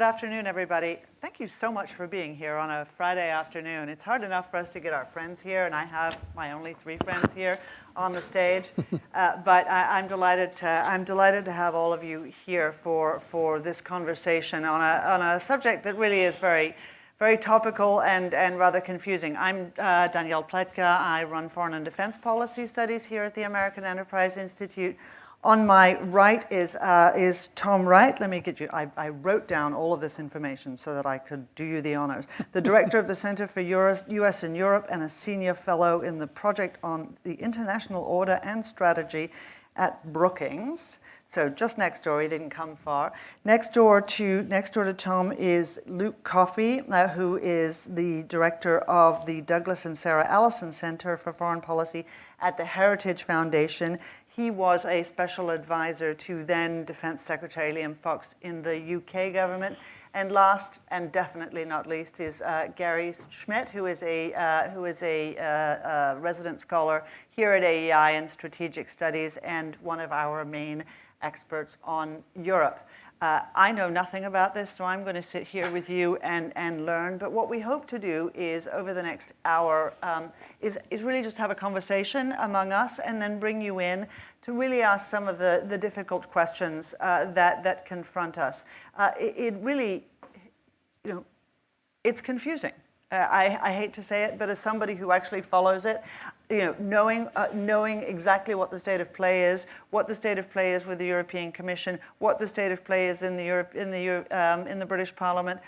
Good afternoon, everybody. Thank you so much for being here on a Friday afternoon. It's hard enough for us to get our friends here, and I have my only 3 friends here on the stage. But I'm delighted to have all of you here for this conversation on a subject that really is very, very topical and rather confusing. I'm Danielle Pletka. I run foreign and defense policy studies here at the American Enterprise Institute. On my right is Tom Wright. Let me get you, I wrote down all of this information so that I could do you the honors. The director of the Center for US and Europe and a senior fellow in the project on the international order and strategy at Brookings. So just next door, he didn't come far. Next door to Tom is Luke Coffey, who is the director of the Douglas and Sarah Allison Center for Foreign Policy at the Heritage Foundation. He was a special advisor to then Defense Secretary Liam Fox in the UK government. And last, and definitely not least, is Gary Schmitt, who is a resident scholar here at AEI in strategic studies and one of our main experts on Europe. I know nothing about this, so I'm going to sit here with you and learn. But what we hope to do is, over the next hour, is really just have a conversation among us and then bring you in to really ask some of the difficult questions that confront us. It really, it's confusing. I hate to say it, but as somebody who actually follows it, knowing exactly what the state of play is, what the state of play is with the European Commission, what the state of play is in the British Parliament,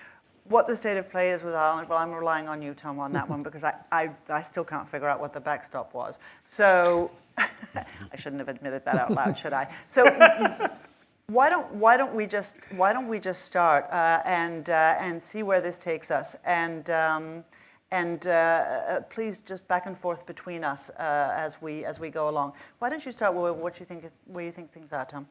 what the state of play is with Ireland. Well, I'm relying on you, Tom, on that one because I still can't figure out what the backstop was. So I shouldn't have admitted that out loud, should I? So. Why don't we just start and see where this takes us, and please just back and forth between us as we go along. Why don't you start with where you think things are, Tom?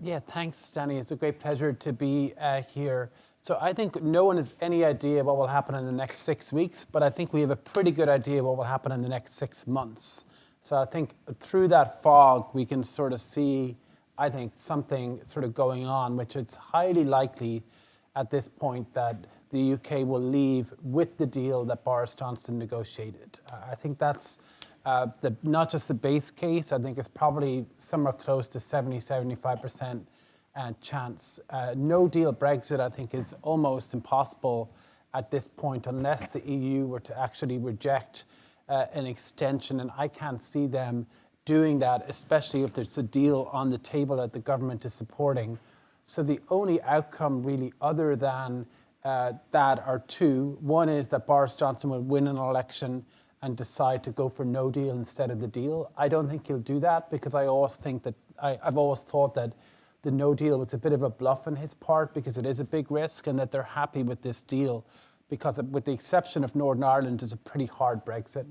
Yeah, thanks, Danny. It's a great pleasure to be here. So I think no one has any idea what will happen in the next 6 weeks, but I think we have a pretty good idea what will happen in the next 6 months. So I think through that fog we can sort of see, I think, something sort of going on, which it's highly likely at this point that the UK will leave with the deal that Boris Johnson negotiated. I think that's not just the base case. I think it's probably somewhere close to 70-75% chance. No deal Brexit, I think, is almost impossible at this point unless the EU were to actually reject an extension, and I can't see them doing that, especially if there's a deal on the table that the government is supporting. So the only outcome really other than that are two. One is that Boris Johnson will win an election and decide to go for no deal instead of the deal. I don't think he'll do that because I've always thought that the no deal was a bit of a bluff on his part because it is a big risk, and that they're happy with this deal because with the exception of Northern Ireland, it's a pretty hard Brexit.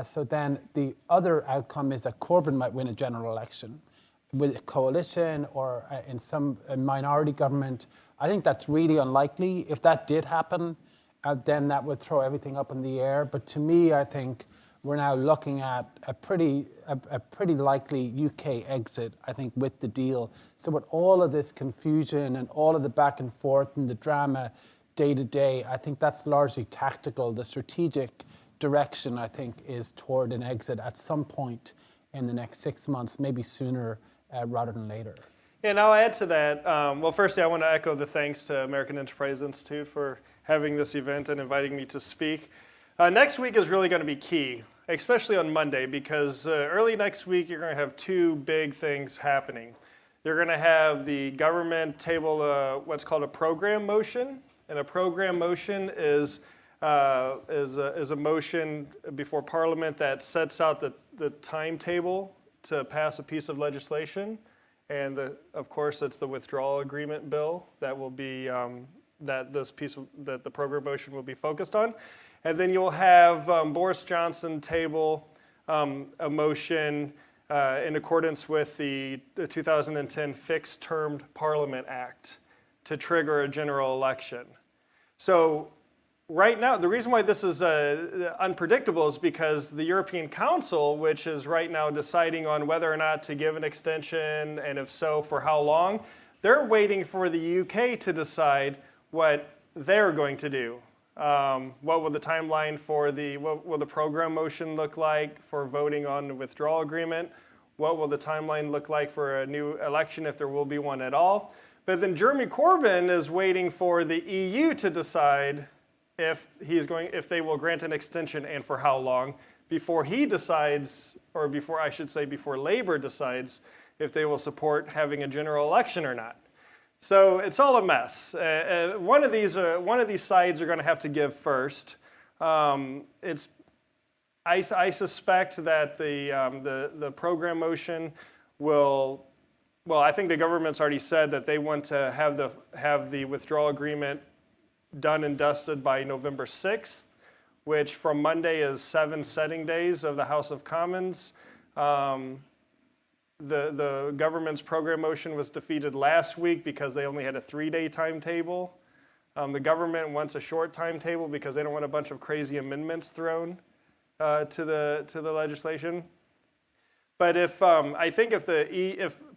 So then the other outcome is that Corbyn might win a general election with a coalition or in some minority government. I think that's really unlikely. If that did happen, then that would throw everything up in the air. But to me, I think we're now looking at a pretty likely UK exit, I think, with the deal. So with all of this confusion and all of the back and forth and the drama day to day, I think that's largely tactical. The strategic direction, I think, is toward an exit at some point in the next 6 months, maybe sooner rather than later. Yeah, and I'll add to that. Well, firstly, I want to echo the thanks to American Enterprise Institute for having this event and inviting me to speak. Next week is really going to be key, especially on Monday, because early next week you're going to have 2 big things happening. You're going to have the government table what's called a program motion, and a program motion is a motion before Parliament that sets out the timetable to pass a piece of legislation, and of course it's the withdrawal agreement bill that will be that the program motion will be focused on, and then you'll have Boris Johnson table a motion in accordance with the 2010 Fixed Term Parliament Act to trigger a general election. So. Right now, the reason why this is unpredictable is because the European Council, which is right now deciding on whether or not to give an extension, and if so, for how long, they're waiting for the UK to decide what they're going to do. What will the timeline for what will the program motion look like for voting on the withdrawal agreement? What will the timeline look like for a new election if there will be one at all? But then Jeremy Corbyn is waiting for the EU to decide if they will grant an extension and for how long before he decides, or before Labour decides if they will support having a general election or not. So it's all a mess. One of these sides are going to have to give first. I suspect that the program motion will. Well, I think the government's already said that they want to have the withdrawal agreement done and dusted by November 6th, which from Monday is 7 sitting days of the House of Commons. The government's program motion was defeated last week because they only had a 3-day timetable. The government wants a short timetable because they don't want a bunch of crazy amendments thrown to the legislation. But if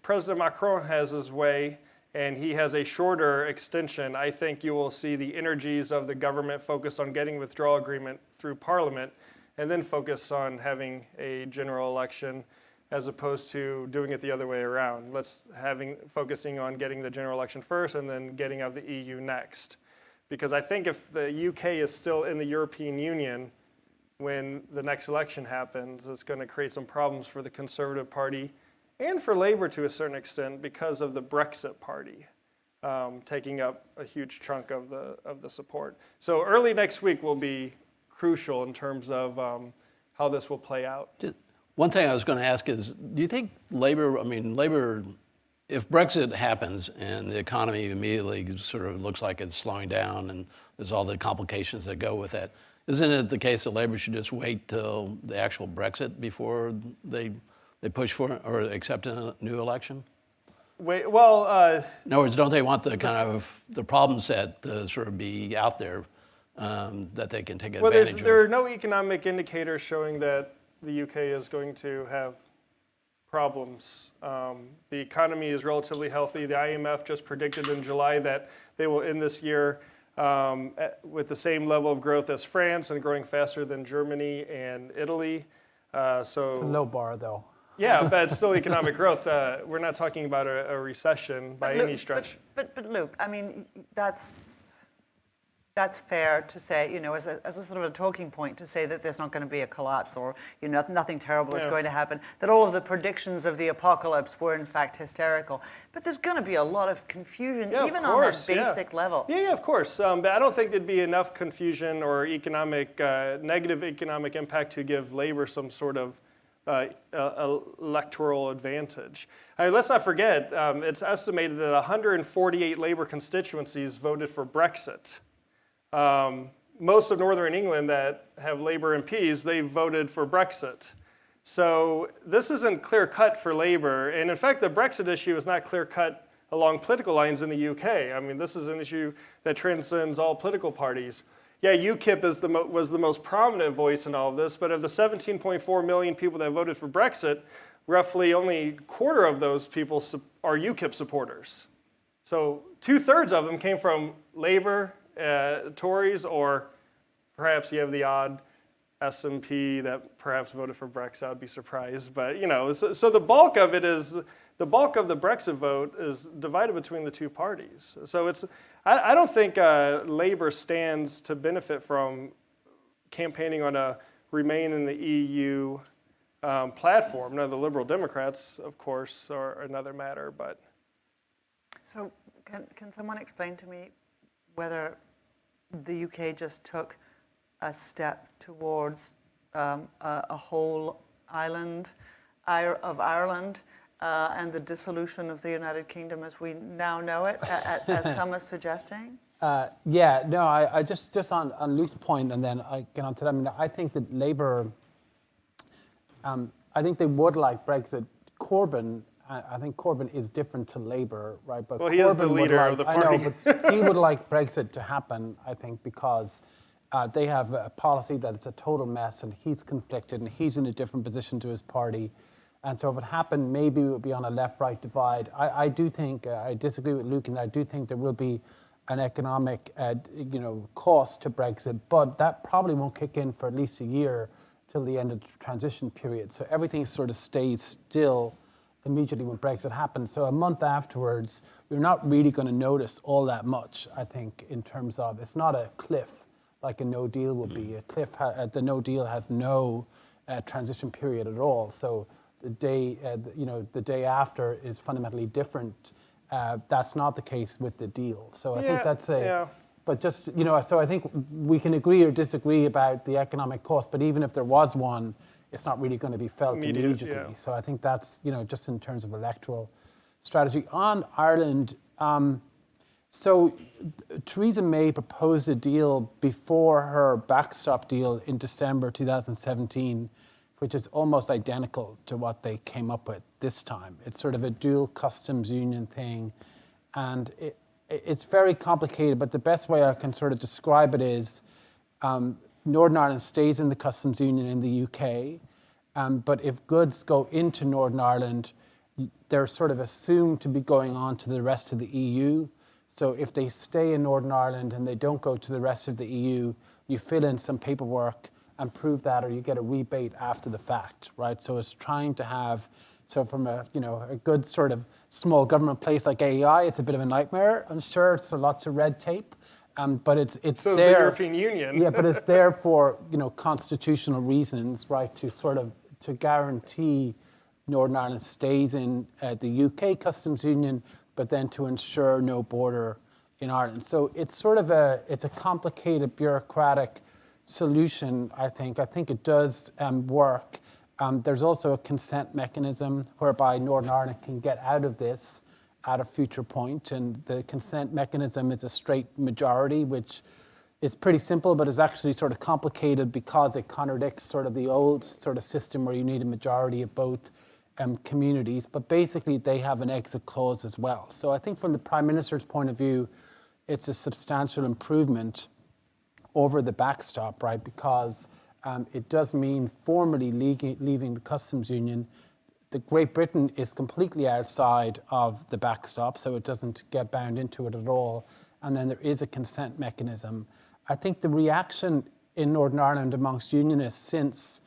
President Macron has his way and he has a shorter extension, I think you will see the energies of the government focus on getting withdrawal agreement through Parliament and then focus on having a general election as opposed to doing it the other way around. Focusing on getting the general election first and then getting out of the EU next. Because I think if the UK is still in the European Union when the next election happens, it's going to create some problems for the Conservative Party and for Labour to a certain extent because of the Brexit Party taking up a huge chunk of the support. So early next week will be crucial in terms of how this will play out. One thing I was going to ask is, do you think Labour, if Brexit happens and the economy immediately sort of looks like it's slowing down and there's all the complications that go with that, isn't it the case that Labour should just wait till the actual Brexit before they push for it or accept a new election? In In other words, don't they want the the problem set to sort of be out there that they can take advantage of? There are no economic indicators showing that the UK is going to have problems. The economy is relatively healthy. The IMF just predicted in July that they will end this year with the same level of growth as France and growing faster than Germany and Italy. It's a low bar, though. Yeah, but it's still economic growth. We're not talking about a recession by any stretch. But Luke, I mean, that's fair to say, as a sort of a talking point to say that there's not going to be a collapse or nothing terrible is going to happen, that all of the predictions of the apocalypse were in fact hysterical. But there's going to be a lot of confusion, even on that basic level. Yeah, of course. But I don't think there'd be enough confusion or negative economic impact to give Labour some sort of electoral advantage. Let's not forget, it's estimated that 148 Labour constituencies voted for Brexit. Most of Northern England that have Labour MPs, they voted for Brexit. So this isn't clear-cut for Labour. And in fact, the Brexit issue is not clear-cut along political lines in the UK. I mean, this is an issue that transcends all political parties. Yeah, UKIP was the most prominent voice in all of this, but of the 17.4 million people that voted for Brexit, roughly only a quarter of those people are UKIP supporters. So 2/3 of them came from Labour, Tories, or perhaps you have the odd SNP that perhaps voted for Brexit. I'd be surprised, but so the bulk of the Brexit vote is divided between the two parties. So I don't think Labour stands to benefit from campaigning on a remain in the EU platform. Now the Liberal Democrats, of course, are another matter, but. So can someone explain to me whether the UK just took a step towards a whole island of Ireland and the dissolution of the United Kingdom as we now know it, as some are suggesting? I just on Luke's point, and then I get on to that. I mean, I think that Labour, I think they would like Brexit. I think Corbyn is different to Labour, right? But he is the leader of the party. I know, but he would like Brexit to happen, I think, because they have a policy that it's a total mess, and he's conflicted, and he's in a different position to his party. And so if it happened, maybe it would be on a left-right divide. I do think, I disagree with Luke, and I do think there will be an economic cost to Brexit, but that probably won't kick in for at least a year till the end of the transition period. So everything sort of stays still immediately when Brexit happens. So a month afterwards, we're not really going to notice all that much, I think, in terms of, it's not a cliff like a no deal will be. A cliff, the no deal has no transition period at all. So the day after is fundamentally different. That's not the case with the deal. So I think that's but just, so I think we can agree or disagree about the economic cost, but even if there was one, it's not really going to be felt immediately. Yeah. So I think that's, just in terms of electoral strategy. On Ireland, so Theresa May proposed a deal before her backstop deal in December 2017, which is almost identical to what they came up with this time. It's sort of a dual customs union thing, and it's very complicated, but the best way I can sort of describe it is Northern Ireland stays in the customs union in the UK, but if goods go into Northern Ireland, they're sort of assumed to be going on to the rest of the EU. So if they stay in Northern Ireland and they don't go to the rest of the EU, you fill in some paperwork and prove that, or you get a rebate after the fact, right? So it's trying to have, so from a good sort of small government place like AEI, it's a bit of a nightmare, I'm sure. So lots of red tape, but it's So there. is the European Union. Yeah, but it's there for constitutional reasons, right? To sort of to guarantee Northern Ireland stays in the UK customs union, but then to ensure no border in Ireland. So it's sort of a complicated bureaucratic solution, I think. I think it does work. There's also a consent mechanism whereby Northern Ireland can get out of this at a future point, and the consent mechanism is a straight majority, which is pretty simple, but is actually sort of complicated because it contradicts sort of the old sort of system where you need a majority of both communities. But basically, they have an exit clause as well. So I think from the Prime Minister's point of view, it's a substantial improvement over the backstop, right? Because it does mean formally leaving the customs union. The Great Britain is completely outside of the backstop, so it doesn't get bound into it at all. And then there is a consent mechanism. I think the reaction in Northern Ireland amongst unionists since,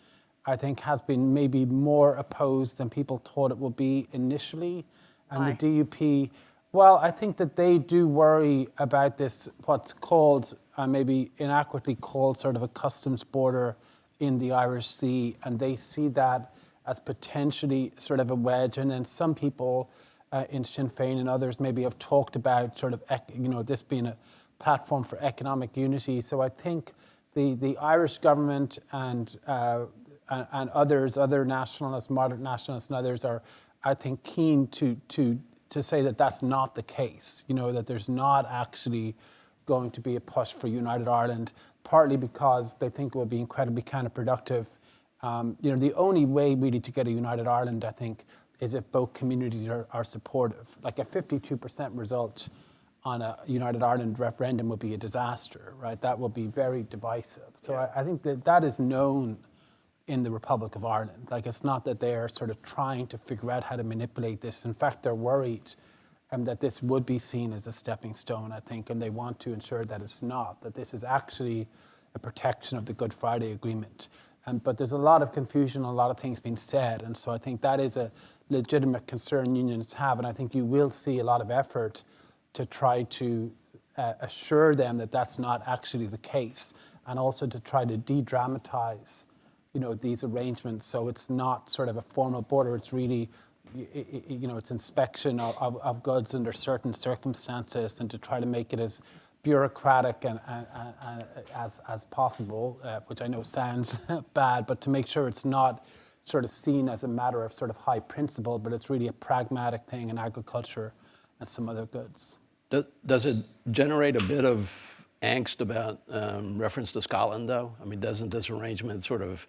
I think, has been maybe more opposed than people thought it would be initially. And Why? the DUP, well, I think that they do worry about this, what's called, maybe inaccurately called, sort of a customs border in the Irish Sea, and they see that as potentially sort of a wedge. And then some people in Sinn Féin and others maybe have talked about sort of, this being a platform for economic unity. So I think the Irish government and others, other nationalists, moderate nationalists and others are, I think, keen to say that that's not the case, that there's not actually going to be a push for United Ireland, partly because they think it would be incredibly counterproductive. The only way really to get a United Ireland, I think, is if both communities are supportive. Like a 52% result on a United Ireland referendum would be a disaster, right? That would be very divisive. So I think that is known in the Republic of Ireland. Like, it's not that they are sort of trying to figure out how to manipulate this. In fact, they're worried that this would be seen as a stepping stone, I think, and they want to ensure that it's not, that this is actually a protection of the Good Friday Agreement. But there's a lot of confusion, a lot of things being said, and so I think that is a legitimate concern unions have, and I think you will see a lot of effort to try to assure them that that's not actually the case, and also to try to de-dramatize these arrangements, so it's not sort of a formal border. It's really, it's inspection of goods under certain circumstances, and to try to make it as bureaucratic and as possible, which I know sounds bad, but to make sure it's not sort of seen as a matter of sort of high principle, but it's really a pragmatic thing in agriculture and some other goods. Does it generate a bit of angst about reference to Scotland, though? I mean, doesn't this arrangement sort of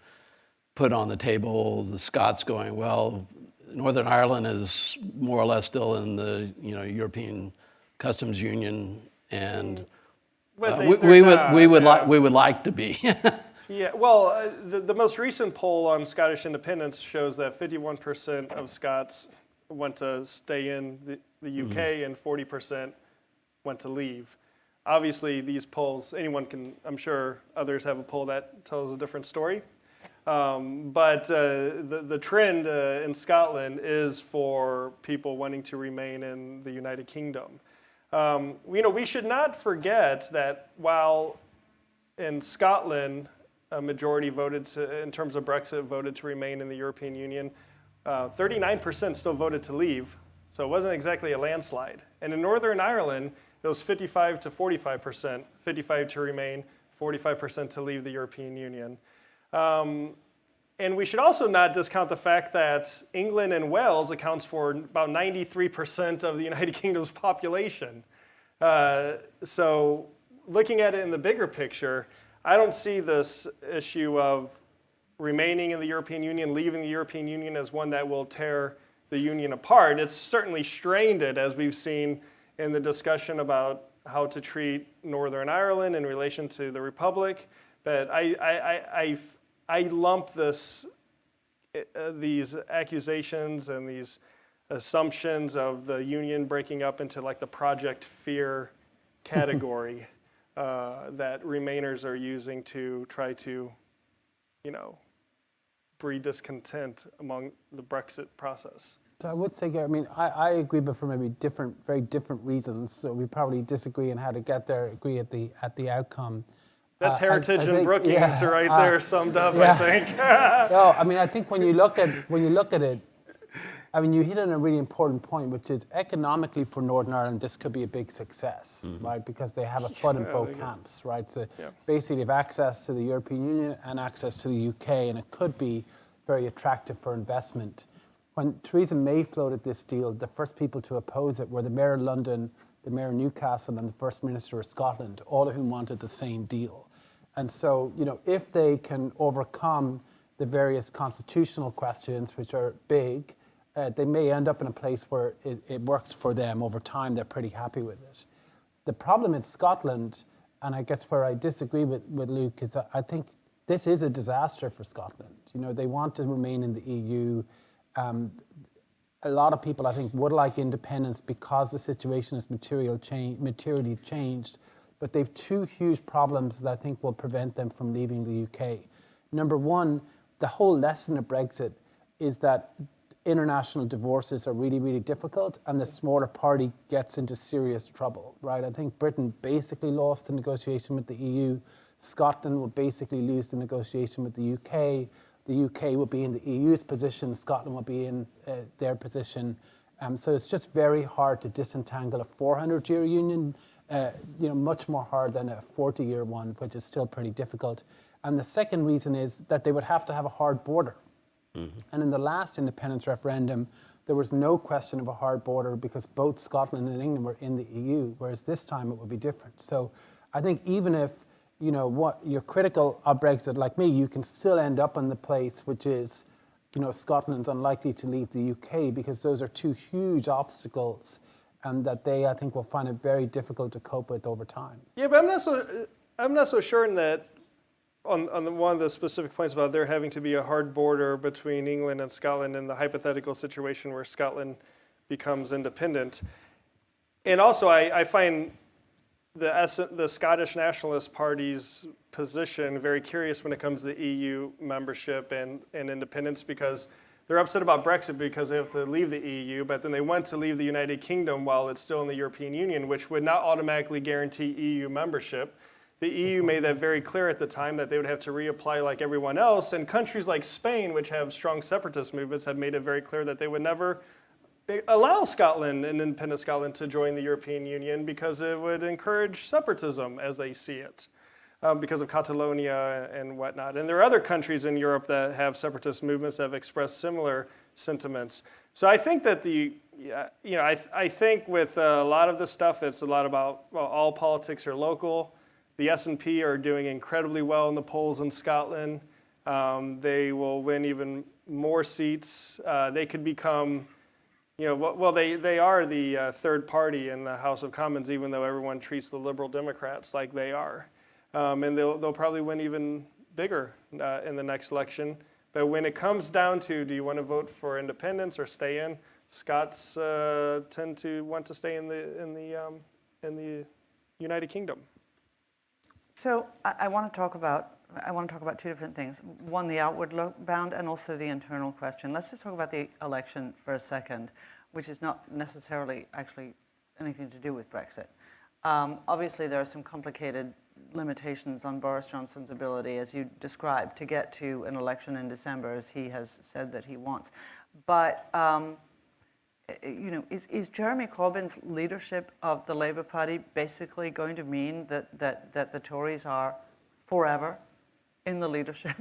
put on the table the Scots going, well, Northern Ireland is more or less still in the European Customs Union, and we would like to be. Yeah, well, the most recent poll on Scottish independence shows that 51% of Scots want to stay in the UK and 40% want to leave. Obviously, these polls, anyone can, I'm sure others have a poll that tells a different story. But the trend in Scotland is for people wanting to remain in the United Kingdom. We should not forget that while in Scotland, a majority voted to, in terms of Brexit, voted to remain in the European Union, 39% still voted to leave, so it wasn't exactly a landslide. And in Northern Ireland, it was 55 to 45%, 55 to remain, 45% to leave the European Union. And we should also not discount the fact that England and Wales accounts for about 93% of the United Kingdom's population. So looking at it in the bigger picture, I don't see this issue of remaining in the European Union, leaving the European Union as one that will tear the union apart. It's certainly strained it, as we've seen in the discussion about how to treat Northern Ireland in relation to the Republic. But I lump these accusations and these assumptions of the union breaking up into like the Project Fear category that Remainers are using to try to, breed discontent among the Brexit process. So I would say, Gary, I mean, I agree, but for maybe very different reasons. So we probably disagree on how to get there, agree at the outcome. That's heritage I and think, Brookings right there summed up, I think. No, I mean, I think when you look at it, I mean, you hit on a really important point, which is economically for Northern Ireland, this could be a big success, right? Because they have a foot in both camps, right? So basically, they have access to the European Union and access to the UK, and it could be very attractive for investment. When Theresa May floated this deal, the first people to oppose it were the Mayor of London, the Mayor of Newcastle, and the First Minister of Scotland, all of whom wanted the same deal. And so, if they can overcome the various constitutional questions, which are big, they may end up in a place where it works for them over time. They're pretty happy with it. The problem in Scotland, and I guess where I disagree with Luke, is that I think this is a disaster for Scotland. They want to remain in the EU. A lot of people, I think, would like independence because the situation has materially changed. But they have two huge problems that I think will prevent them from leaving the UK. Number one, the whole lesson of Brexit is that international divorces are really, really difficult, and the smaller party gets into serious trouble, right? I think Britain basically lost the negotiation with the EU. Scotland will basically lose the negotiation with the UK. The UK will be in the EU's position. Scotland will be in their position. So it's just very hard to disentangle a 400-year union, much more hard than a 40-year one, which is still pretty difficult. And the second reason is that they would have to have a hard border. Mm-hmm. And in the last independence referendum, there was no question of a hard border because both Scotland and England were in the EU, whereas this time it would be different. So I think even if, what you're critical of Brexit like me, you can still end up in the place which is, Scotland's unlikely to leave the UK because those are two huge obstacles and that they, I think, will find it very difficult to cope with over time. Yeah, but I'm not so sure in that on one of the specific points about there having to be a hard border between England and Scotland in the hypothetical situation where Scotland becomes independent. And also, I find the Scottish Nationalist Party's position very curious when it comes to EU membership and independence because they're upset about Brexit because they have to leave the EU, but then they want to leave the United Kingdom while it's still in the European Union, which would not automatically guarantee EU membership. The EU made that very clear at the time that they would have to reapply like everyone else, and countries like Spain, which have strong separatist movements, have made it very clear that they would never allow Scotland and independent Scotland to join the European Union because it would encourage separatism as they see it. Because of Catalonia and whatnot. And there are other countries in Europe that have separatist movements that have expressed similar sentiments. So I think that I think with a lot of this stuff, it's a lot about, all politics are local. The SNP are doing incredibly well in the polls in Scotland. They will win even more seats. They could become, they are the third party in the House of Commons, even though everyone treats the Liberal Democrats like they are. And they'll probably win even bigger in the next election. But when it comes down to, do you want to vote for independence or stay in? Scots tend to want to stay in the United Kingdom. So I want to talk about two different things. One, the outward bound, and also the internal question. Let's just talk about the election for a second, which is not necessarily actually anything to do with Brexit. Obviously, there are some complicated limitations on Boris Johnson's ability, as you described, to get to an election in December, as he has said that he wants. But is Jeremy Corbyn's leadership of the Labour Party basically going to mean that the Tories are forever in the leadership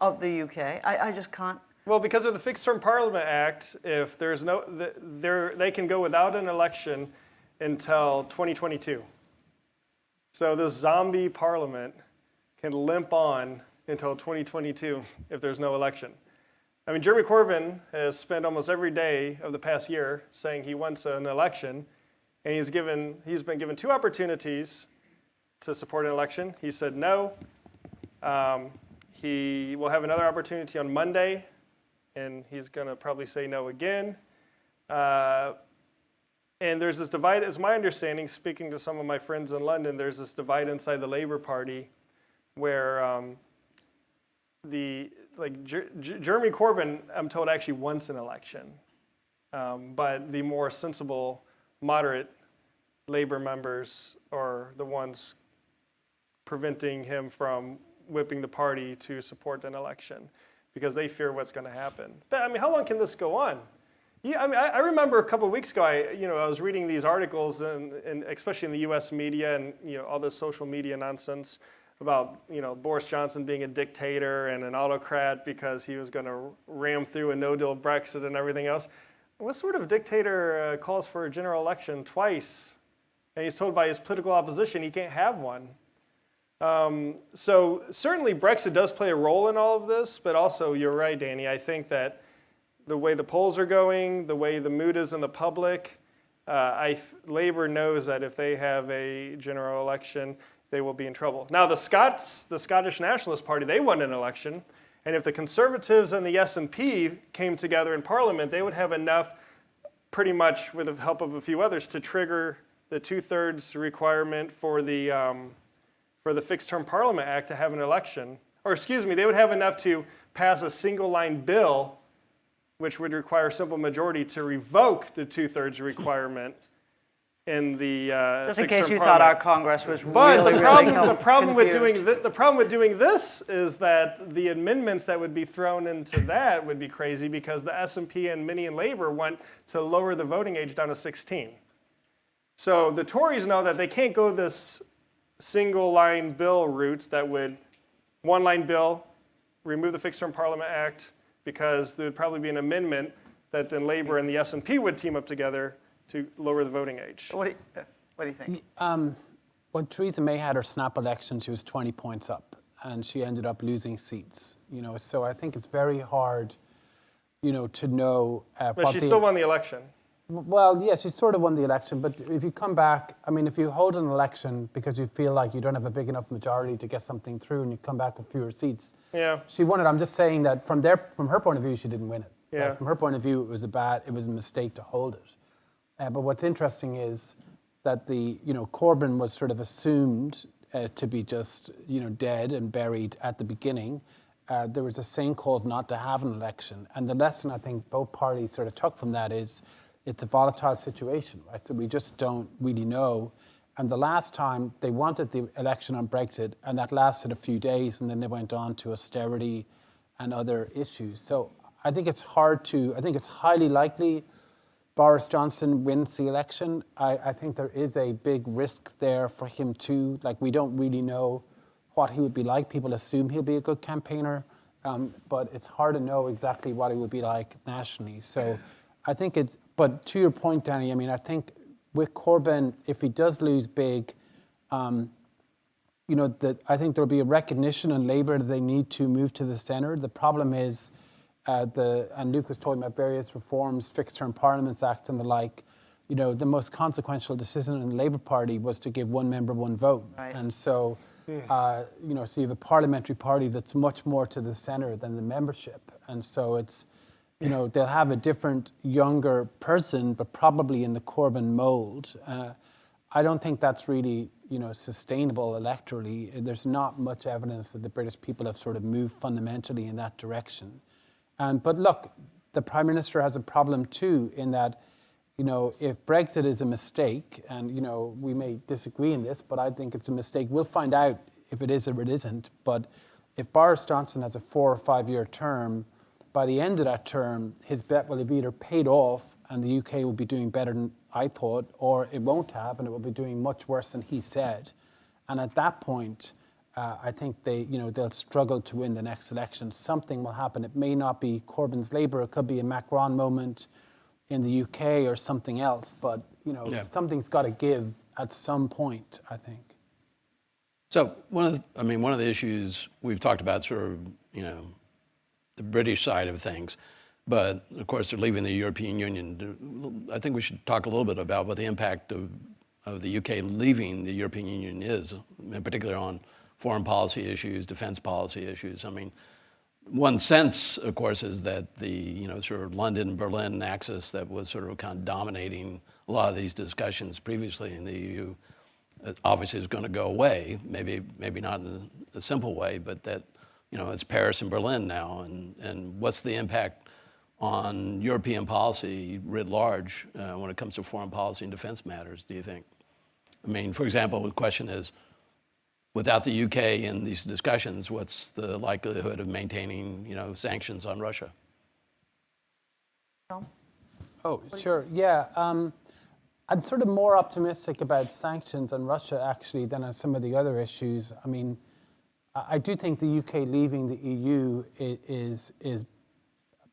of the UK? I just can't. Well, because of the Fixed Term Parliament Act, if there's they can go without an election until 2022. So this zombie parliament can limp on until 2022 if there's no election. I mean, Jeremy Corbyn has spent almost every day of the past year saying he wants an election, and he's been given 2 opportunities to support an election. He said no. He will have another opportunity on Monday, and he's going to probably say no again. And there's this divide, as my understanding, speaking to some of my friends in London, there's this divide inside the Labour Party where Jeremy Corbyn, I'm told, actually wants an election. But the more sensible, moderate Labour members are the ones preventing him from whipping the party to support an election because they fear what's going to happen. But I mean, how long can this go on? Yeah, I mean, I remember a couple of weeks ago, I was reading these articles, and especially in the U.S. media and all this social media nonsense about Boris Johnson being a dictator and an autocrat because he was going to ram through a no-deal Brexit and everything else. What sort of dictator calls for a general election twice, and he's told by his political opposition he can't have one? So certainly Brexit does play a role in all of this, but also you're right, Danny. I think that the way the polls are going, the way the mood is in the public, Labour knows that if they have a general election, they will be in trouble. Now, the Scottish Nationalist Party, they won an election, and if the Conservatives and the SNP came together in Parliament, they would have enough, pretty much with the help of a few others, to trigger the 2/3 requirement for the Fixed Term Parliament Act to have an election. Or excuse me, they would have enough to pass a single-line bill which would require a simple majority to revoke the 2/3 requirement in the Just in Fixed case Term you thought Parliament. our Congress was But really, the problem with confused. doing this is that the amendments that would be thrown into that would be crazy because the SNP and many in Labour want to lower the voting age down to 16. So the Tories know that they can't go this single-line bill route that would one-line bill, remove the Fixed Term Parliament Act, because there would probably be an amendment that then Labour and the SNP would team up together to lower the voting age. What do you think? When Theresa May had her snap election, she was 20 points up, and she ended up losing seats. So I think it's very hard, to know. But she still won the election. Well, yes, she sort of won the election, but if you come back, I mean, if you hold an election because you feel like you don't have a big enough majority to get something through and you come back with fewer seats, yeah, she won it. I'm just saying that from her point of view, she didn't win it. Yeah. From her point of view, it was a mistake to hold it. But what's interesting is that Corbyn was sort of assumed to be just, dead and buried at the beginning. There was a sane cause not to have an election. And the lesson I think both parties sort of took from that is it's a volatile situation, right? So we just don't really know. And the last time they wanted the election on Brexit, and that lasted a few days, and then they went on to austerity and other issues. So I think it's highly likely Boris Johnson wins the election. I think there is a big risk there for him too. Like, we don't really know what he would be like. People assume he'll be a good campaigner, but it's hard to know exactly what he would be like nationally. So I think but to your point, Danny, I mean, I think with Corbyn, if he does lose big, I think there'll be a recognition in Labour that they need to move to the centre. The problem is, and Luke was talking about various reforms, Fixed Term Parliaments Act and the like, the most consequential decision in the Labour Party was to give one member, one vote. Right. And so, so you have a parliamentary party that's much more to the centre than the membership. And so it's, they'll have a different, younger person, but probably in the Corbyn mould. I don't think that's really, sustainable electorally. There's not much evidence that the British people have sort of moved fundamentally in that direction. But look, the Prime Minister has a problem too in that, if Brexit is a mistake, and, we may disagree in this, but I think it's a mistake. We'll find out if it is or it isn't. But if Boris Johnson has a 4 or 5 year term, by the end of that term, his bet will have either paid off and the UK will be doing better than I thought, or it won't have and it will be doing much worse than he said. And at that point, I think they'll struggle to win the next election. Something will happen. It may not be Corbyn's Labour. It could be a Macron moment in the UK or something else. But something's got to give at some point, I think. So one of the issues we've talked about, sort of, the British side of things, but of course they're leaving the European Union. I think we should talk a little bit about what the impact of the UK leaving the European Union is, in particular on foreign policy issues, defense policy issues. I mean, one sense, of course, is that the sort of London-Berlin axis that was sort of kind of dominating a lot of these discussions previously in the EU, obviously is going to go away. Maybe not in a simple way, but that it's Paris and Berlin now, and what's the impact on European policy writ large when it comes to foreign policy and defense matters, do you think? I mean, for example, the question is, without the UK in these discussions, what's the likelihood of maintaining, sanctions on Russia? Tom? Oh, sure. Yeah. I'm sort of more optimistic about sanctions on Russia, actually, than on some of the other issues. I mean, I do think the UK leaving the EU is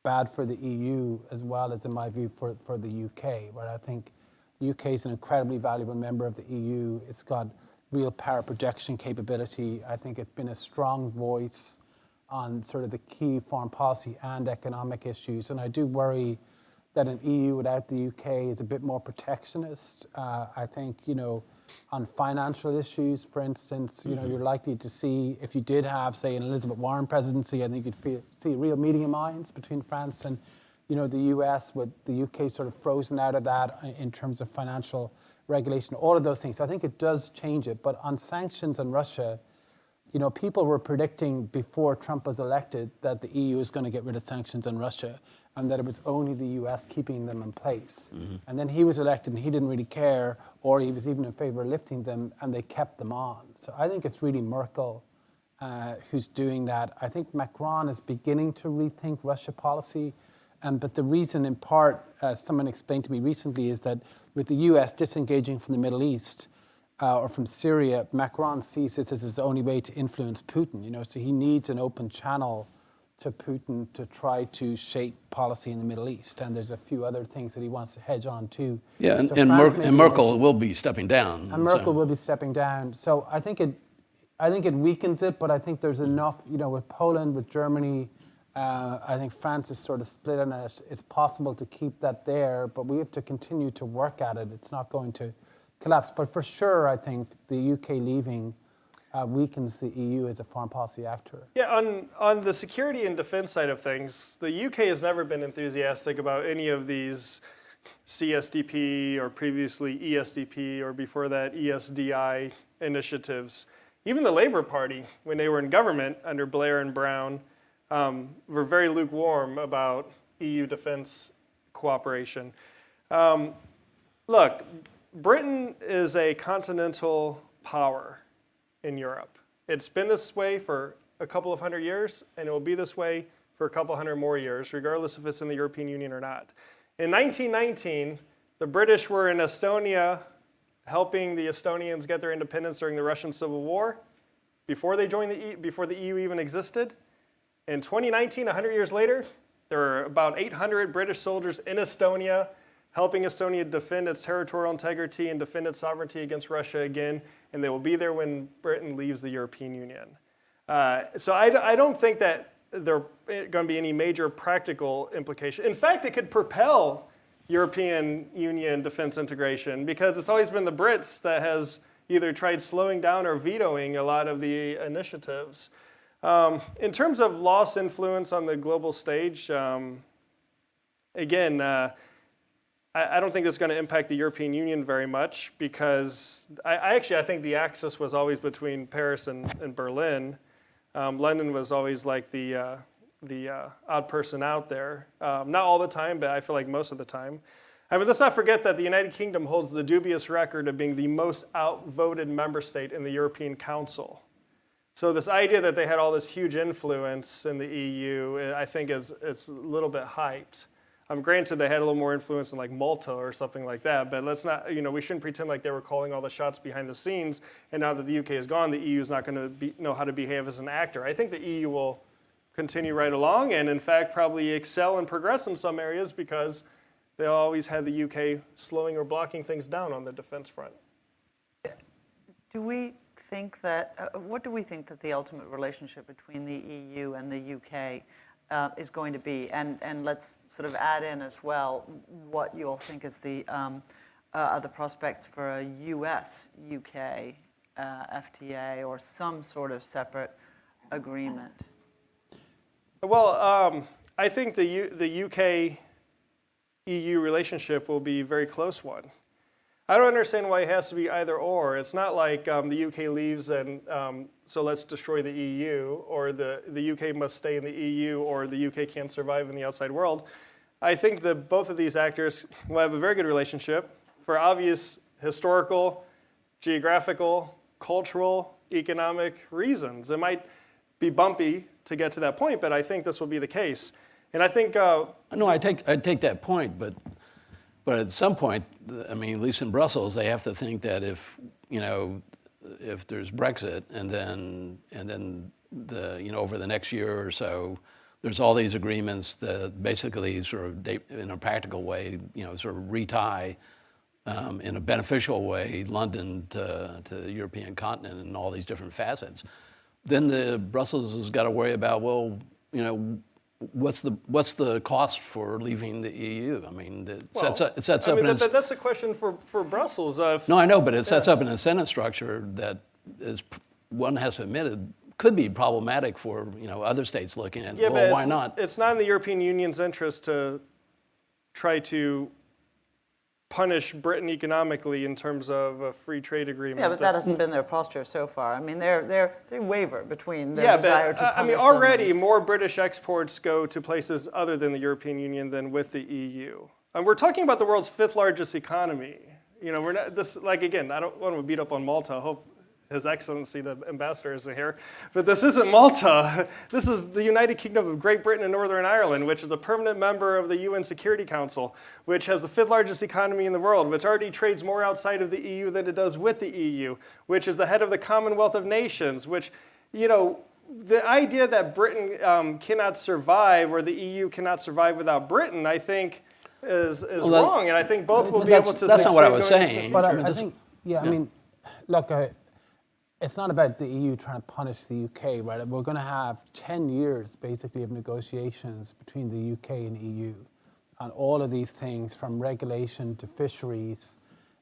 bad for the EU as well as, in my view, for the UK, where I think the UK is an incredibly valuable member of the EU. It's got real power projection capability. I think it's been a strong voice on sort of the key foreign policy and economic issues. And I do worry that an EU without the UK is a bit more protectionist. I think, on financial issues, for instance, you're likely to see, if you did have, say, an Elizabeth Warren presidency, I think you'd see a real meeting of minds between France and, the US, with the UK sort of frozen out of that in terms of financial regulation, all of those things. I think it does change it. But on sanctions on Russia, people were predicting before Trump was elected that the EU is going to get rid of sanctions on Russia and that it was only the US keeping them in place. Mm-hmm. And then he was elected and he didn't really care, or he was even in favor of lifting them, and they kept them on. So I think it's really Merkel who's doing that. I think Macron is beginning to rethink Russia policy. But the reason, in part, someone explained to me recently, is that with the US disengaging from the Middle East, or from Syria, Macron sees this as his only way to influence Putin. So he needs an open channel to Putin to try to shape policy in the Middle East. And there's a few other things that he wants to hedge on too. Yeah, so and Merkel will be stepping down. And Merkel will be stepping down. So I think it weakens it, but I think there's enough, with Poland, with Germany. I think France is sort of split on it. It's possible to keep that there, but we have to continue to work at it. It's not going to collapse. But for sure, I think the UK leaving weakens the EU as a foreign policy actor. Yeah, on the security and defense side of things, the UK has never been enthusiastic about any of these CSDP or previously ESDP or before that ESDI initiatives. Even the Labour Party, when they were in government under Blair and Brown, were very lukewarm about EU defense cooperation. Look, Britain is a continental power in Europe. It's been this way for a couple of 100 years, and it will be this way for a couple 100 more years, regardless if it's in the European Union or not. In 1919, the British were in Estonia helping the Estonians get their independence during the Russian Civil War, before they joined before the EU even existed. In 2019, 100 years later, there are about 800 British soldiers in Estonia helping Estonia defend its territorial integrity and defend its sovereignty against Russia again, and they will be there when Britain leaves the European Union. So I don't think that there are going to be any major practical implication. In fact, it could propel European Union defense integration, because it's always been the Brits that has either tried slowing down or vetoing a lot of the initiatives. In terms of lost influence on the global stage, again, I don't think it's going to impact the European Union very much because I think the axis was always between Paris and Berlin. London was always like the odd person out there. Not all the time, but I feel like most of the time. I mean, let's not forget that the United Kingdom holds the dubious record of being the most outvoted member state in the European Council. So this idea that they had all this huge influence in the EU, I think it's a little bit hyped. Granted, they had a little more influence in like Malta or something like that, but let's not, we shouldn't pretend like they were calling all the shots behind the scenes. And now that the UK is gone, the EU is not going to know how to behave as an actor. I think the EU will continue right along and, in fact, probably excel and progress in some areas because they always had the UK slowing or blocking things down on the defense front. Do we think that, what do we think that the ultimate relationship between the EU and the UK is going to be? And let's sort of add in as well what you all think is the other prospects for a US-UK FTA or some sort of separate agreement. Well, I think the UK-EU relationship will be a very close one. I don't understand why it has to be either or. It's not like the UK leaves and so let's destroy the EU, or the UK must stay in the EU, or the UK can't survive in the outside world. I think that both of these actors will have a very good relationship for obvious historical, geographical, cultural, economic reasons. It might be bumpy to get to that point, but I think this will be the case. And I think... No, I take that point, but at some point, I mean, at least in Brussels, they have to think that if there's Brexit and then over the next year or so, there's all these agreements that basically sort of, in a practical way, sort of retie in a beneficial way London to the European continent and all these different facets. Then Brussels has got to worry about, well, what's the cost for leaving the EU? I mean, it sets up. That's a question for Brussels. No, I know, but it sets up an incentive structure that is, one has to admit, it could be problematic for other states looking at. Yeah, well, why not? It's not in the European Union's interest to try to punish Britain economically in terms of a free trade agreement. Yeah, but that hasn't been their posture so far. I mean, they waver between their desire to punish I mean, already more British exports go to places other than the European Union than with the EU. And we're talking about the world's 5th largest economy. We're not again, I don't want to beat up on Malta. I hope His Excellency, the ambassador, isn't here. But this isn't Malta. This is the United Kingdom of Great Britain and Northern Ireland, which is a permanent member of the UN Security Council, which has the 5th largest economy in the world, which already trades more outside of the EU than it does with the EU, which is the head of the Commonwealth of Nations, which, the idea that Britain cannot survive or the EU cannot survive without Britain, I think, is wrong. And I think both will be able to succeed. That's not what I was saying. But I think, I mean, look, it's not about the EU trying to punish the UK, right? We're going to have 10 years, basically, of negotiations between the UK and EU on all of these things, from regulation to fisheries.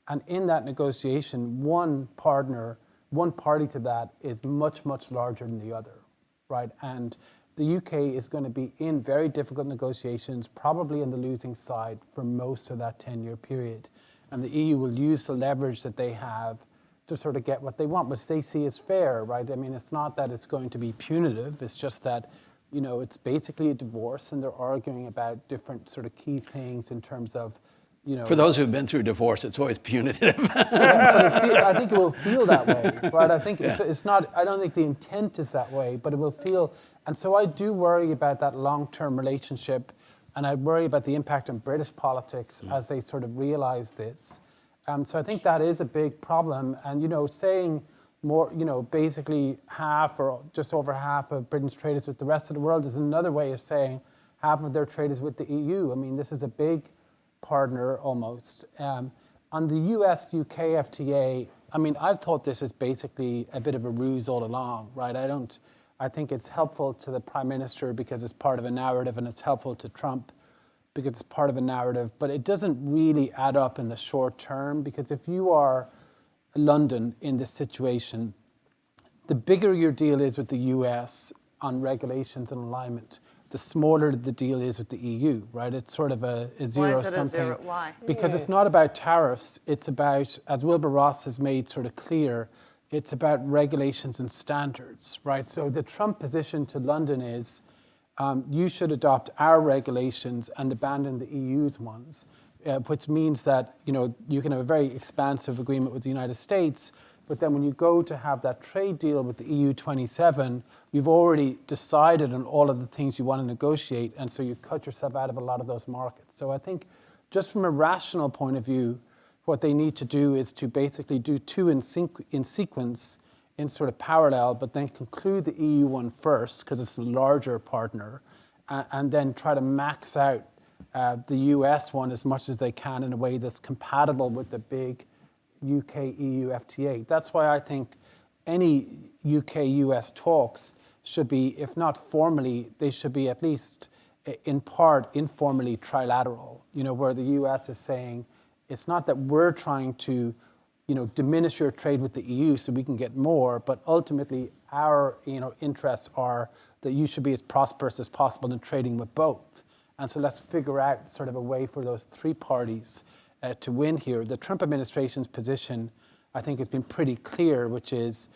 And in that negotiation, one party to that is much, much larger than the other, right? And the UK is going to be in very difficult negotiations, probably on the losing side for most of that 10-year period. And the EU will use the leverage that they have to sort of get what they want, which they see as fair, right? I mean, it's not that it's going to be punitive. It's just that, it's basically a divorce, and they're arguing about different sort of key things in terms of, For those who've been through divorce, it's always punitive. I think it will feel that way, right? I think it's not. I don't think the intent is that way, but it will feel. And so I do worry about that long-term relationship, and I worry about the impact on British politics as they sort of realize this. So I think that is a big problem. And, saying more, basically half or just over half of Britain's trade is with the rest of the world is another way of saying half of their trade is with the EU. I mean, this is a big partner almost. On the US-UK FTA, I mean, I've thought this is basically a bit of a ruse all along, right? I think it's helpful to the Prime Minister because it's part of a narrative, and it's helpful to Trump because it's part of a narrative, but it doesn't really add up in the short term, because if you are London in this situation, the bigger your deal is with the US on regulations and alignment, the smaller the deal is with the EU, right? It's sort of a Why zero is it something. a zero? Why? Because it's not about tariffs. It's about, as Wilbur Ross has made sort of clear, it's about regulations and standards, right? So the Trump position to London is, you should adopt our regulations and abandon the EU's ones, which means that you can have a very expansive agreement with the United States, but then when you go to have that trade deal with the EU 27, you've already decided on all of the things you want to negotiate, and so you cut yourself out of a lot of those markets. So I think just from a rational point of view, what they need to do is to basically do two in sequence, in sort of parallel, but then conclude the EU one first, because it's a larger partner, and then try to max out the US one as much as they can in a way that's compatible with the big UK-EU FTA. That's why I think any UK-US talks should be, if not formally, they should be at least in part informally trilateral, where the US is saying, it's not that we're trying to diminish your trade with the EU so we can get more, but ultimately our interests are that you should be as prosperous as possible in trading with both. And so let's figure out sort of a way for those three parties to win here. The Trump administration's position, I think, has been pretty clear, which is,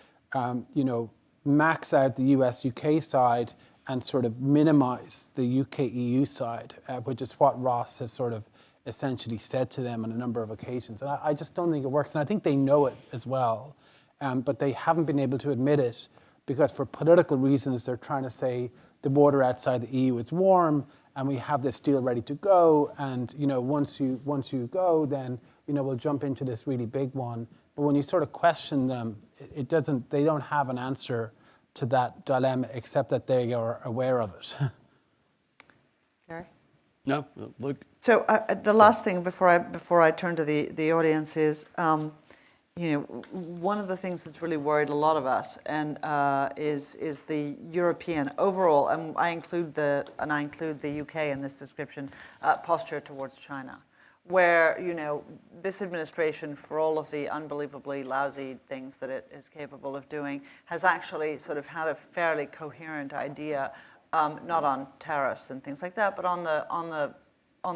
max out the US-UK side and sort of minimize the UK-EU side, which is what Ross has sort of essentially said to them on a number of occasions. And I just don't think it works. And I think they know it as well, but they haven't been able to admit it because for political reasons, they're trying to say the water outside the EU is warm, and we have this deal ready to go, and once you go, then we'll jump into this really big one. But when you sort of question them, they don't have an answer to that dilemma except that they are aware of it. Gary? No, look. So the last thing before I turn to the audience is, one of the things that's really worried a lot of us, and is the European overall, and I include the UK in this description, posture towards China, where this administration, for all of the unbelievably lousy things that it is capable of doing, has actually sort of had a fairly coherent idea, not on tariffs and things like that, but on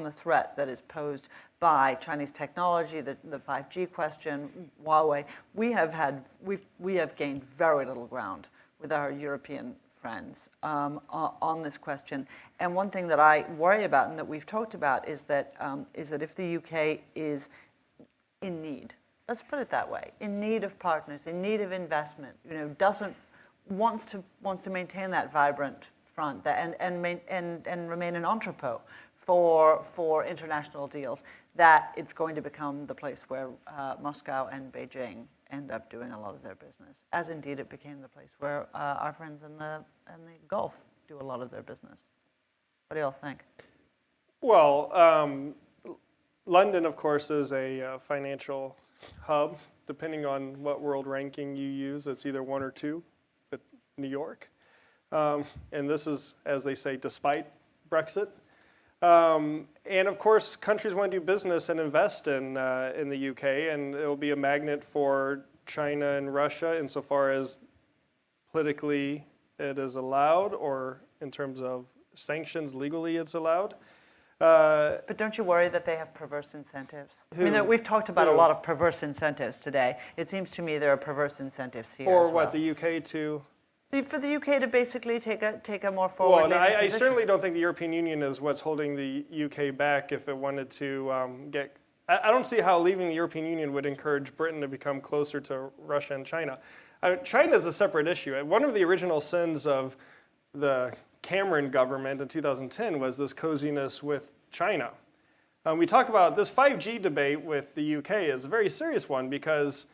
the threat that is posed by Chinese technology, the 5G question, Huawei. We have gained very little ground with our European friends on this question. And one thing that I worry about and that we've talked about is that if the UK is in need, let's put it that way, in need of partners, in need of investment, wants to maintain that vibrant front and remain an entrepot for international deals, that it's going to become the place where Moscow and Beijing end up doing a lot of their business, as indeed it became the place where our friends in the Gulf do a lot of their business. What do y'all think? Well, London, of course, is a financial hub. Depending on what world ranking you use, it's either 1 or 2 with New York. And this is, as they say, despite Brexit. And of course, countries want to do business and invest in the UK, and it will be a magnet for China and Russia insofar as politically it is allowed, or in terms of sanctions legally it's allowed. But don't you worry that they have perverse incentives? We've talked about a lot of perverse incentives today. It seems to me there are perverse incentives here or as well. what, the UK to? For the UK to basically take a more forward-leaning position. I position. certainly don't think the European Union is what's holding the UK back if it wanted to get... I don't see how leaving the European Union would encourage Britain to become closer to Russia and China. China is a separate issue. One of the original sins of the Cameron government in 2010 was this coziness with China. We talk about this 5G debate with the UK is a very serious one because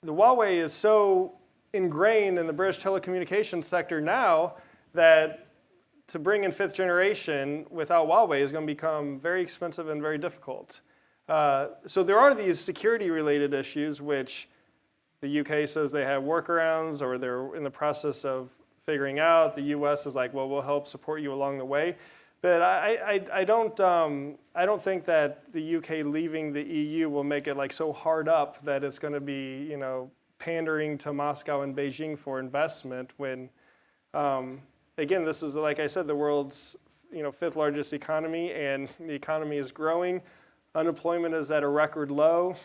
the Huawei is so ingrained in the British telecommunications sector now that to bring in 5th generation without Huawei is going to become very expensive and very difficult. So there are these security-related issues which the UK says they have workarounds or they're in the process of figuring out. The US is like, well, we'll help support you along the way. But I don't think that the UK leaving the EU will make it like so hard up that it's going to be, pandering to Moscow and Beijing for investment when again, this is, like I said, the world's fifth largest economy, and the economy is growing. Unemployment is at a record low.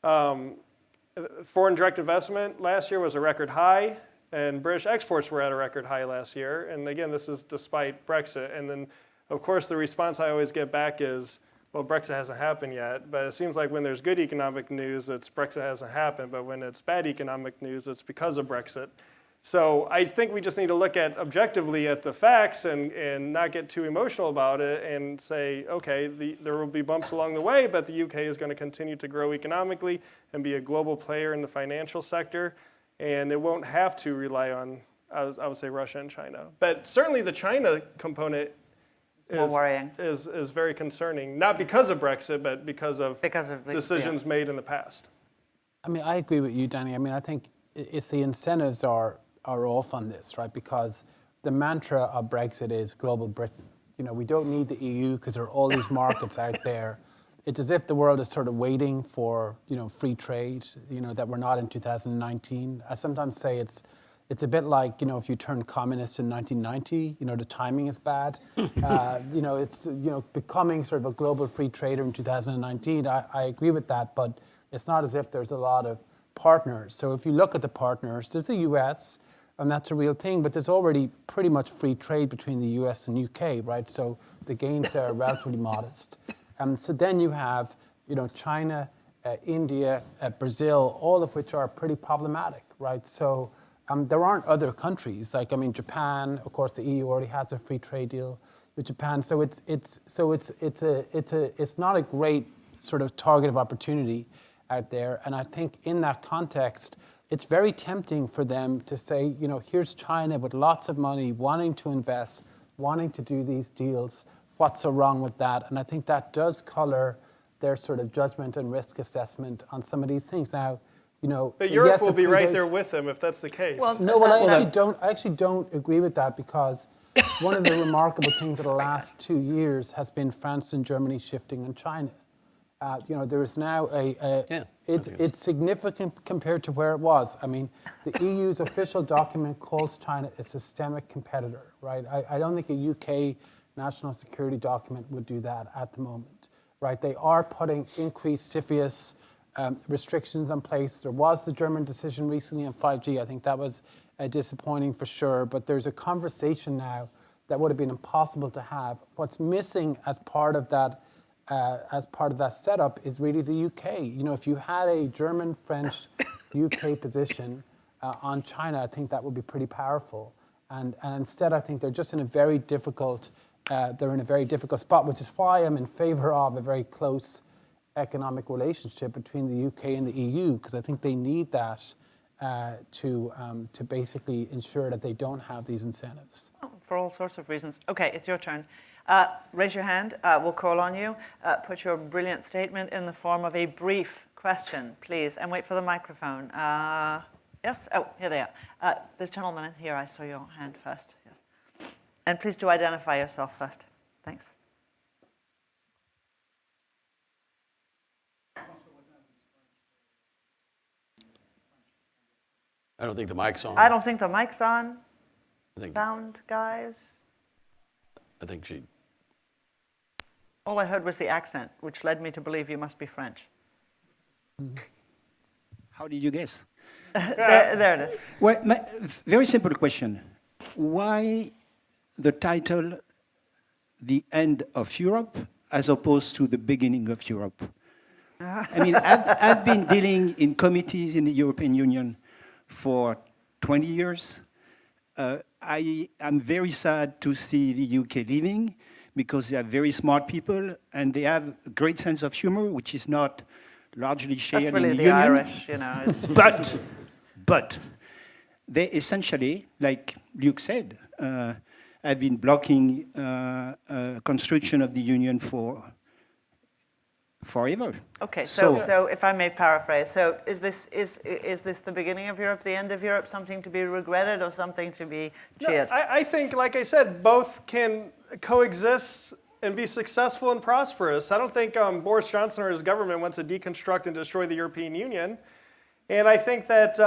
Foreign direct investment last year was a record high, and British exports were at a record high last year. And again, this is despite Brexit. And then, of course, the response I always get back is, well, Brexit hasn't happened yet. But it seems like when there's good economic news, it's Brexit hasn't happened. But when it's bad economic news, it's because of Brexit. So I think we just need to look at objectively at the facts and not get too emotional about it and say, okay, there will be bumps along the way, but the UK is going to continue to grow economically and be a global player in the financial sector. And it won't have to rely on, I would say, Russia and China. But certainly the China component is very concerning, not because of Brexit, but because of decisions made in the past. I mean, I agree with you, Danny. I mean, I think it's the incentives are off on this, right? Because the mantra of Brexit is global Britain. We don't need the EU because there are all these markets out there. It's as if the world is sort of waiting for, free trade, that we're not in 2019. I sometimes say it's a bit like, if you turned communist in 1990, the timing is bad. It's, becoming sort of a global free trader in 2019. I agree with that, but it's not as if there's a lot of partners. So if you look at the partners, there's the US, and that's a real thing, but there's already pretty much free trade between the US and UK, right? So the gains there are relatively modest. So then you have, China, India, Brazil, all of which are pretty problematic, right? So there aren't other countries, Japan, of course, the EU already has a free trade deal with Japan. So it's not a great sort of target of opportunity out there. And I think in that context, it's very tempting for them to say, here's China with lots of money, wanting to invest, wanting to do these deals. What's so wrong with that? And I think that does color their sort of judgment and risk assessment on some of these things. Now, but Europe will be right there with them if that's the case. I actually don't agree with that, because one of the remarkable things of the last 2 years has been France and Germany shifting on China. There is now it's significant compared to where it was. I mean, the EU's official document calls China a systemic competitor, right? I don't think a UK national security document would do that at the moment, right? They are putting increased CFIUS restrictions in place. There was the German decision recently on 5G. I think that was disappointing for sure, but there's a conversation now that would have been impossible to have. What's missing as part of that setup is really the UK. If you had a German, French, UK position on China, I think that would be pretty powerful. And instead, I think they're just in a very difficult spot, which is why I'm in favor of a very close economic relationship between the UK and the EU, because I think they need that to basically ensure that they don't have these incentives. For all sorts of reasons. Okay, it's your turn. Raise your hand. We'll call on you. Put your brilliant statement in the form of a brief question, please, and wait for the microphone. Yes? Oh, here they are. This gentleman in here, I saw your hand first. Yes. And please do identify yourself first. Thanks. I don't think the mic's on. I don't think the mic's on. Sound, guys? I think she... All I heard was the accent, which led me to believe you must be French. How did you guess? There it is. Well, very simple question. Why the title, The End of Europe, as opposed to The Beginning of Europe? I mean, I've been dealing in committees in the European Union for 20 years. I'm very sad to see the UK leaving, because they are very smart people and they have a great sense of humor, which is not largely shared really in the the Union. Irish, But they essentially, like Luke said, have been blocking construction of the Union forever. Okay, so if I may paraphrase, so is this the beginning of Europe, the end of Europe, something to be regretted or something to be cheered? No, I think, like I said, both can coexist and be successful and prosperous. I don't think Boris Johnson or his government wants to deconstruct and destroy the European Union. And I think that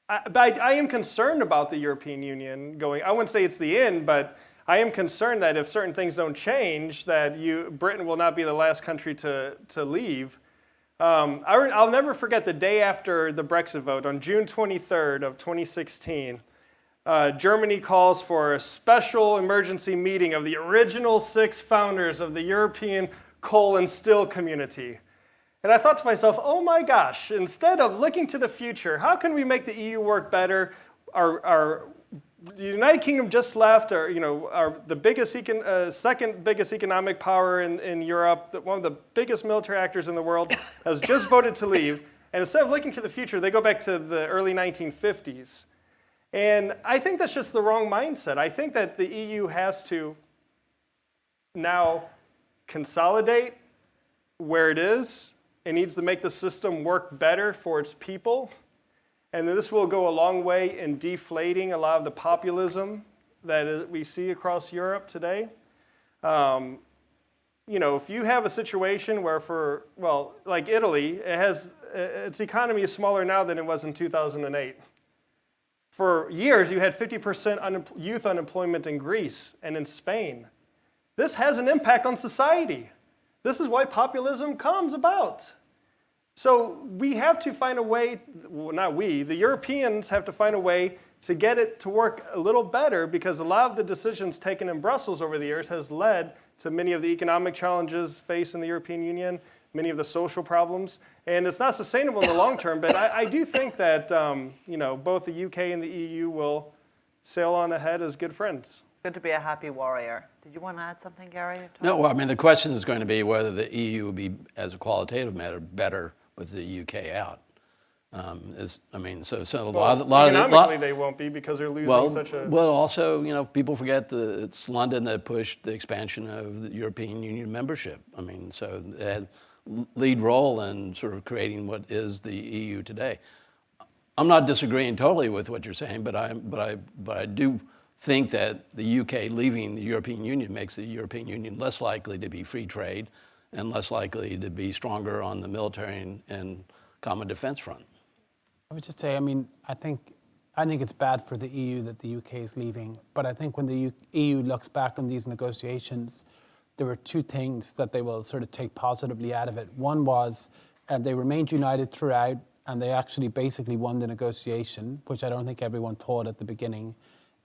But I am concerned about the European Union going. I wouldn't say it's the end, but I am concerned that if certain things don't change, that Britain will not be the last country to leave. I'll never forget the day after the Brexit vote, on June 23rd of 2016, Germany calls for a special emergency meeting of the original 6 founders of the European coal and steel community. And I thought to myself, oh my gosh, instead of looking to the future, how can we make the EU work better? The United Kingdom just left, the biggest, second biggest economic power in Europe, one of the biggest military actors in the world, has just voted to leave. And instead of looking to the future, they go back to the early 1950s. And I think that's just the wrong mindset. I think that the EU has to now consolidate where it is. It needs to make the system work better for its people. And this will go a long way in deflating a lot of the populism that we see across Europe today. If you have a situation where like Italy, its economy is smaller now than it was in 2008. For years, you had 50% youth unemployment in Greece and in Spain. This has an impact on society. This is why populism comes about. So we have to find a way, the Europeans have to find a way to get it to work a little better, because a lot of the decisions taken in Brussels over the years has led to many of the economic challenges faced in the European Union, many of the social problems, and it's not sustainable in the long term. But I do think that both the UK and the EU will sail on ahead as good friends. Good to be a happy warrior. Did you want to add something, Gary? No, well, I mean, the question is going to be whether the EU will be, as a qualitative matter, better with the UK out. Economically, they won't be, because they're losing such a. Well, also, people forget that it's London that pushed the expansion of the European Union membership. I mean, so it had lead role in sort of creating what is the EU today. I'm not disagreeing totally with what you're saying, but I do think that the UK leaving the European Union makes the European Union less likely to be free trade and less likely to be stronger on the military and common defense front. I would just say, I think it's bad for the EU that the UK is leaving. But I think when the EU looks back on these negotiations, there were 2 things that they will sort of take positively out of it. One was they remained united throughout, and they actually basically won the negotiation, which I don't think everyone thought at the beginning.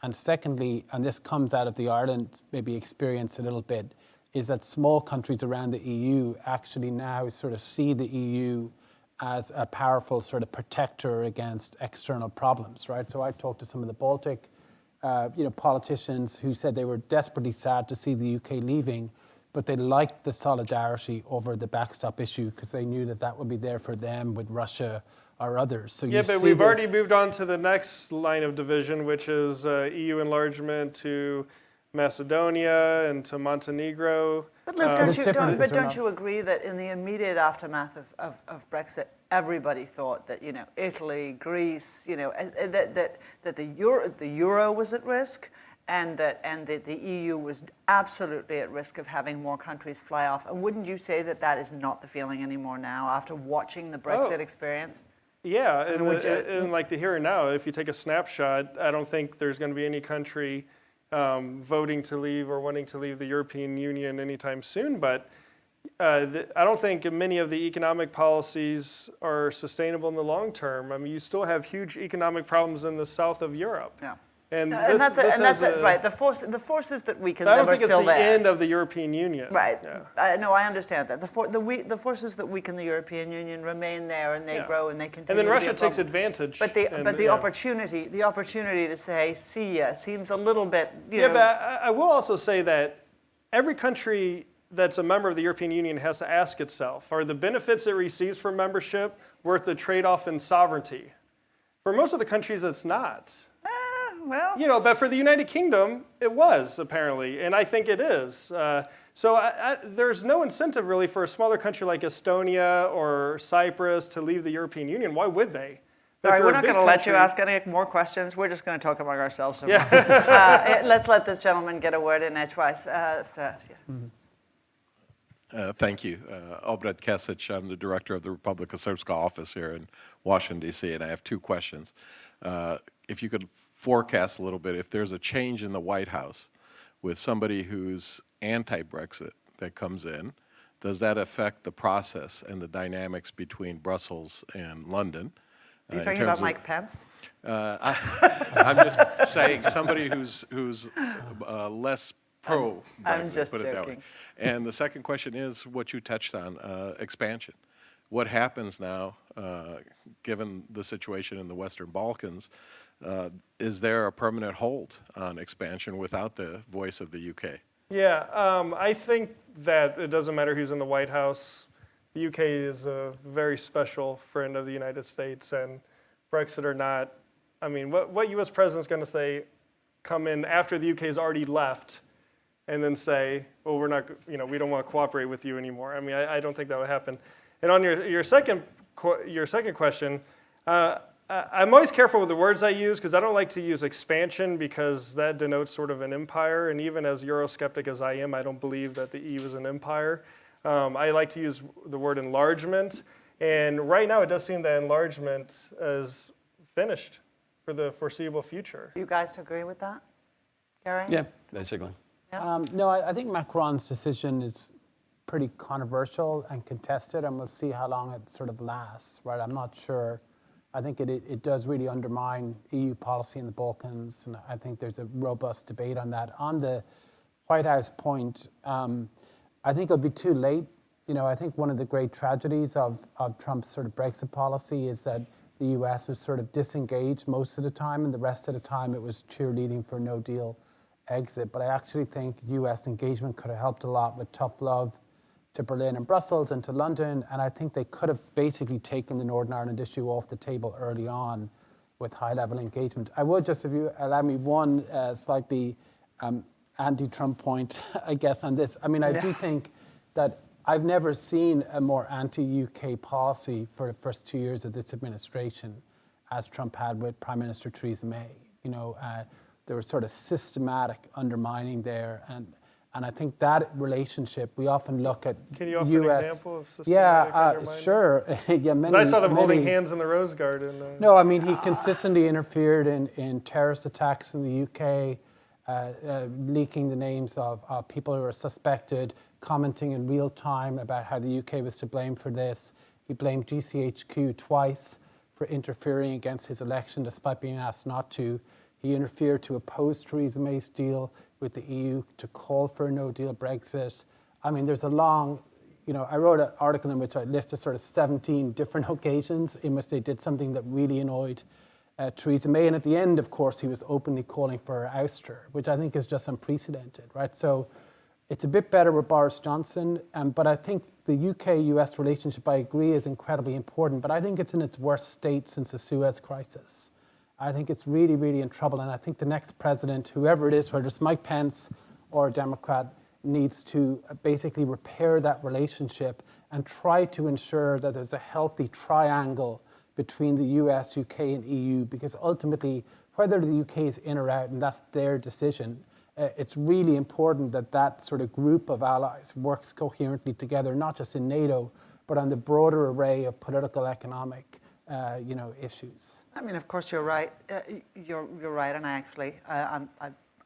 And secondly, and this comes out of the Ireland maybe experience a little bit, is that small countries around the EU actually now sort of see the EU as a powerful sort of protector against external problems, right? So I talked to some of the Baltic, politicians who said they were desperately sad to see the UK leaving, but they liked the solidarity over the backstop issue because they knew that would be there for them with Russia or others. So but we've already moved on to the next line of division, which is EU enlargement to Macedonia and to Montenegro. But Luke, don't you agree that in the immediate aftermath of Brexit, everybody thought that Italy, Greece, that the euro was at risk, and that the EU was absolutely at risk of having more countries fly off? And wouldn't you say that is not the feeling anymore now after watching the Brexit experience? Yeah, and like the here and now, if you take a snapshot, I don't think there's going to be any country voting to leave or wanting to leave the European Union anytime soon. But I don't think many of the economic policies are sustainable in the long term. I mean, you still have huge economic problems in the south of Europe. Yeah. And that's right. The forces that weaken them are still there. I don't think it's the end of the European Union. Right. Yeah. No, I understand that. The forces that weaken the European Union remain there, and they grow, and they continue. And then Russia takes advantage. But the opportunity to say "see ya" seems a little bit. But I will also say that every country that's a member of the European Union has to ask itself: are the benefits it receives from membership worth the trade-off in sovereignty? For most of the countries, it's not. Well, but for the United Kingdom, it was, apparently, and I think it is. There's no incentive, really, for a smaller country like Estonia or Cyprus to leave the European Union. Why would they? All right, we're not going to let you ask any more questions. We're just going to talk among ourselves. Let's let this gentleman get a word in edgewise. Thank you. Obred Kesic, I'm the director of the Republika Srpska office here in Washington, D.C., and I have 2 questions. If you could forecast a little bit, if there's a change in the White House with somebody who's anti-Brexit that comes in, does that affect the process and the dynamics between Brussels and London? Are you in talking terms about of- Mike Pence? I'm just saying somebody who's less pro I'm Brexit, just put it that way. joking. And the second question is what you touched on, expansion. What happens now, given the situation in the Western Balkans? Is there a permanent hold on expansion without the voice of the UK? Yeah, I think that it doesn't matter who's in the White House. The UK is a very special friend of the United States, and Brexit or not, I mean, what U.S. president's going to say, come in after the UK's already left, and then say, well, we're not, we don't want to cooperate with you anymore. I mean, I don't think that would happen. And on your second question, I'm always careful with the words I use because I don't like to use expansion because that denotes sort of an empire. And even as Eurosceptic as I am, I don't believe that the EU is an empire. I like to use the word enlargement. And right now it does seem that enlargement is finished for the foreseeable future. You guys agree with that? Gary? Yeah, basically. No, I think Macron's decision is pretty controversial and contested, and we'll see how long it sort of lasts, right? I'm not sure. I think it does really undermine EU policy in the Balkans, and I think there's a robust debate on that. On the White House point, I think it'll be too late. I think one of the great tragedies of Trump's sort of Brexit policy is that the US was sort of disengaged most of the time, and the rest of the time it was cheerleading for no deal exit. But I actually think US engagement could have helped a lot with tough love to Berlin and Brussels and to London, and I think they could have basically taken the Northern Ireland issue off the table early on with high-level engagement. I would just, if you allow me, one slightly anti-Trump point, I guess, on this. I mean, I do think that I've never seen a more anti-UK policy for the first 2 years of this administration as Trump had with Prime Minister Theresa May. There was sort of systematic undermining there, and I think that relationship, we often look at Can you offer US, an example of systematic undermining? Sure. Yeah, many, 'Cause I saw them holding many- hands in the Rose Garden. No, I mean, he consistently interfered in terrorist attacks in the UK, leaking the names of people who were suspected, commenting in real time about how the UK was to blame for this. He blamed GCHQ twice for interfering against his election despite being asked not to. He interfered to oppose Theresa May's deal with the EU to call for a no-deal Brexit. I mean, there's a long, I wrote an article in which I listed sort of 17 different occasions in which they did something that really annoyed Theresa May. And at the end, of course, he was openly calling for her ouster, which I think is just unprecedented, right? So it's a bit better with Boris Johnson, but I think the UK-US relationship, I agree, is incredibly important, but I think it's in its worst state since the Suez crisis. I think it's really, really in trouble, and I think the next president, whoever it is, whether it's Mike Pence or a Democrat, needs to basically repair that relationship and try to ensure that there's a healthy triangle between the US, UK, and EU, because ultimately, whether the UK is in or out, and that's their decision, it's really important that that sort of group of allies works coherently together, not just in NATO, but on the broader array of political, economic, issues. I mean, of course, you're right. You're right, and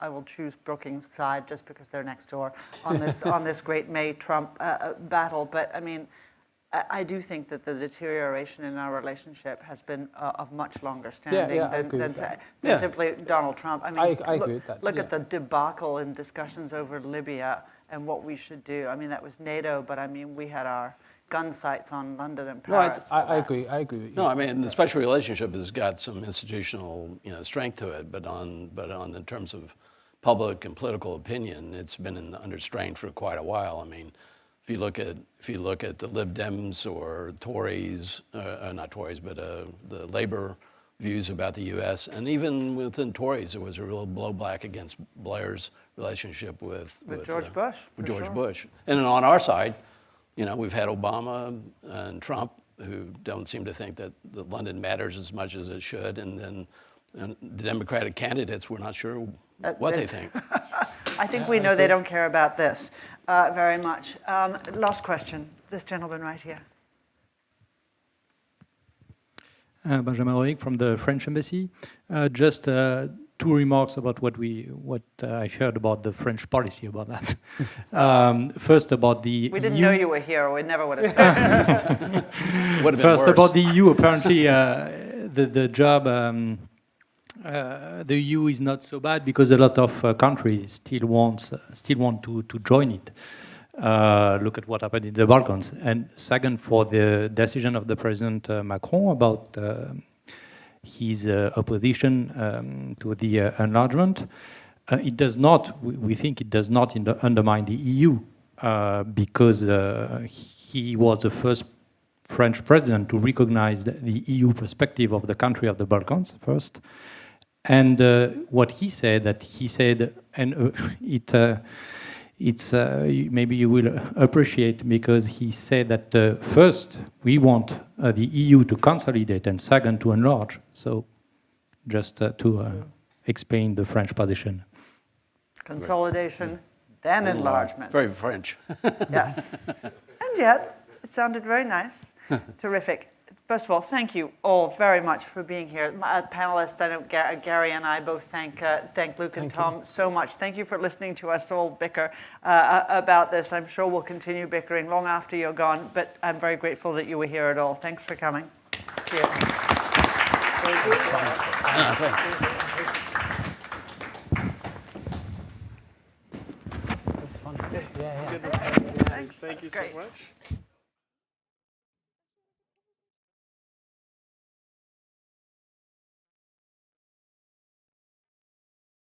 I will choose Brookings' side just because they're next door on this great May-Trump battle. But I mean, I do think that the deterioration in our relationship has been of much longer standing than simply Donald Trump. I mean, I agree with that. Look at the debacle in discussions over Libya and what we should do. I mean, that was NATO, but I mean, we had our gun sights on London and Paris. No, I agree with you. No, I mean, the special relationship has got some institutional strength to it, but in terms of public and political opinion, it's been under strain for quite a while. I mean, if you look at the Lib Dems or Tories, not Tories, but the Labor views about the U.S., and even within Tories, there was a real blowback against Blair's relationship with George Bush. With George Bush. And then on our side, we've had Obama and Trump who don't seem to think that London matters as much as it should, and the Democratic candidates, we're not sure what they think. I think we know they don't care about this very much. Last question, this gentleman right here. Benjamin Roig from the French Embassy. Just two remarks about what I heard about the French policy about that. First, about the We didn't EU. know you were here, or we never would have started. Would have been First, worse. about the EU. Apparently, the job. The EU is not so bad because a lot of countries still want to join it. Look at what happened in the Balkans. And second, for the decision of the President Macron about his opposition to the enlargement, it does not. We think it does not undermine the EU because he was the first French president to recognize the EU perspective of the country of the Balkans first. And what he said, and it's maybe you will appreciate, because he said that first we want the EU to consolidate, and second to enlarge. So just to explain the French position. Consolidation, then enlargement. Very French. Yes. And yet, it sounded very nice. Terrific. First of all, thank you all very much for being here. My panelists, I know Gary and I both thank Luke and Tom so much. Thank you for listening to us all bicker about this. I'm sure we'll continue bickering long after you're gone, but I'm very grateful that you were here at all. Thanks for coming. See you. Thank you. It was fun. Yeah. Thank you so Great. much.